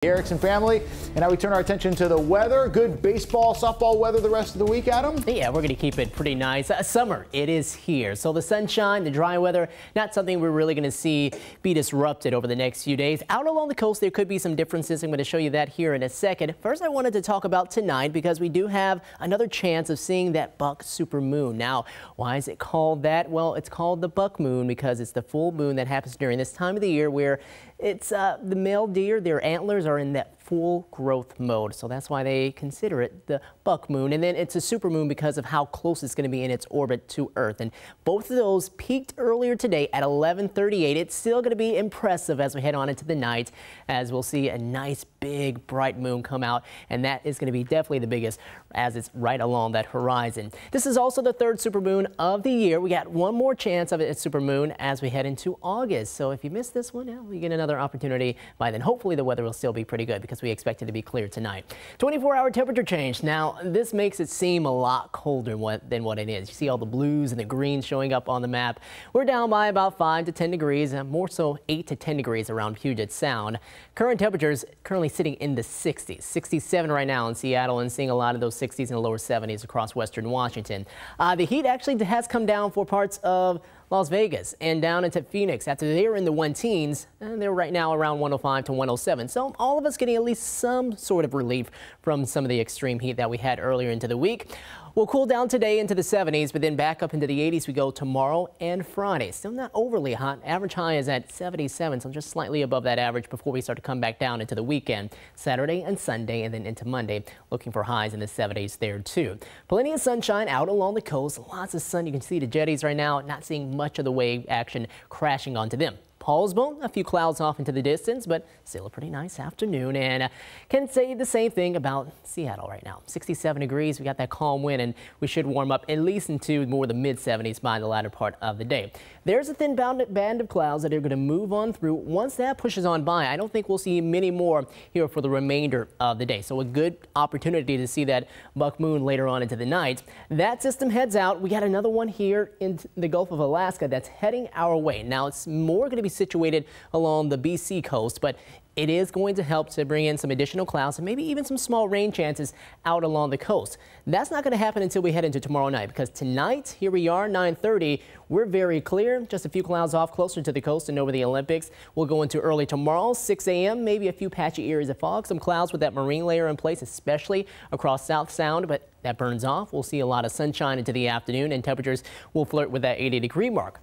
Erickson family, and now we turn our attention to the weather. Good baseball, softball weather the rest of the week, Adam? Yeah, we're going to keep it pretty nice. Summer, it is here. So the sunshine, the dry weather, not something we're really going to see be disrupted over the next few days. Out along the coast, there could be some differences. I'm going to show you that here in a second. First, I wanted to talk about tonight because we do have another chance of seeing that buck supermoon. Now, why is it called that? Well, it's called the buck moon because it's the full moon that happens during this time of the year where it's the male deer, their antlers are in that full growth mode. So that's why they consider it the buck moon. And then it's a supermoon because of how close it's going to be in its orbit to Earth. And both of those peaked earlier today at 11:38. It's still going to be impressive as we head on into the night, as we'll see a nice big bright moon come out. And that is going to be definitely the biggest as it's right along that horizon. This is also the third supermoon of the year. We got one more chance of it at supermoon as we head into August. So if you missed this one, yeah, we get another opportunity by then. Hopefully the weather will still be pretty good because we expect it to be clear tonight. 24-hour temperature change. Now this makes it seem a lot colder than what it is. You see all the blues and the greens showing up on the map. We're down by about 5 to 10 degrees, more so 8 to 10 degrees around Puget Sound. Current temperatures currently sitting in the 60s, 67 right now in Seattle, and seeing a lot of those 60s and the lower 70s across western Washington. The heat actually has come down for parts of Las Vegas and down into Phoenix after they were in the 110s, and they're right now around 105 to 107. So all of us getting at least some sort of relief from some of the extreme heat that we had earlier into the week. We'll cool down today into the 70s, but then back up into the 80s we go tomorrow and Friday. Still not overly hot. Average high is at 77, so just slightly above that average before we start to come back down into the weekend. Saturday and Sunday and then into Monday, looking for highs in the 70s there too. Plenty of sunshine out along the coast. Lots of sun. You can see the jetties right now, not seeing much of the wave action crashing onto them. Paulsbo, a few clouds off into the distance, but still a pretty nice afternoon, and can say the same thing about Seattle right now. 67 degrees, we got that calm wind, and we should warm up at least into more the mid-70s by the latter part of the day. There's a thin band of clouds that are going to move on through. Once that pushes on by, I don't think we'll see many more here for the remainder of the day. So a good opportunity to see that buck moon later on into the night. That system heads out. We got another one here in the Gulf of Alaska that's heading our way. Now it's more going to be situated along the BC coast, but it is going to help to bring in some additional clouds and maybe even some small rain chances out along the coast. That's not going to happen until we head into tomorrow night, because tonight, here we are, 9:30, we're very clear. Just a few clouds off closer to the coast and over the Olympics. We'll go into early tomorrow, 6 a.m., maybe a few patchy areas of fog, some clouds with that marine layer in place, especially across South Sound, but that burns off. We'll see a lot of sunshine into the afternoon, and temperatures will flirt with that 80-degree mark.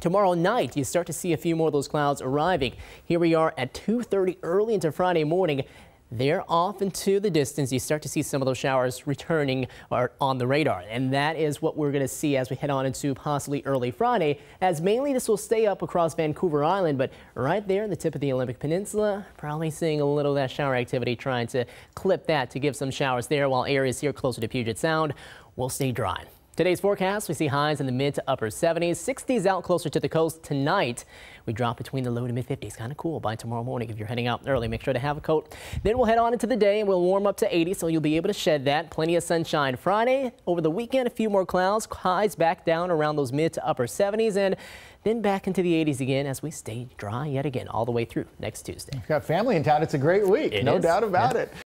Tomorrow night, you start to see a few more of those clouds arriving. Here we are at 2:30 early into Friday morning. They're off into the distance. You start to see some of those showers returning or on the radar. And that is what we're going to see as we head on into possibly early Friday, as mainly this will stay up across Vancouver Island. But right there in the tip of the Olympic Peninsula, probably seeing a little of that shower activity, trying to clip that to give some showers there, while areas here closer to Puget Sound will stay dry. Today's forecast, we see highs in the mid to upper 70s, 60s out closer to the coast. Tonight, we drop between the low to mid 50s. Kind of cool by tomorrow morning. If you're heading out early, make sure to have a coat. Then we'll head on into the day and we'll warm up to 80, so you'll be able to shed that. Plenty of sunshine Friday. Over the weekend, a few more clouds. Highs back down around those mid to upper 70s, and then back into the 80s again as we stay dry yet again all the way through next Tuesday. We've got family in town. It's a great week. No doubt about it.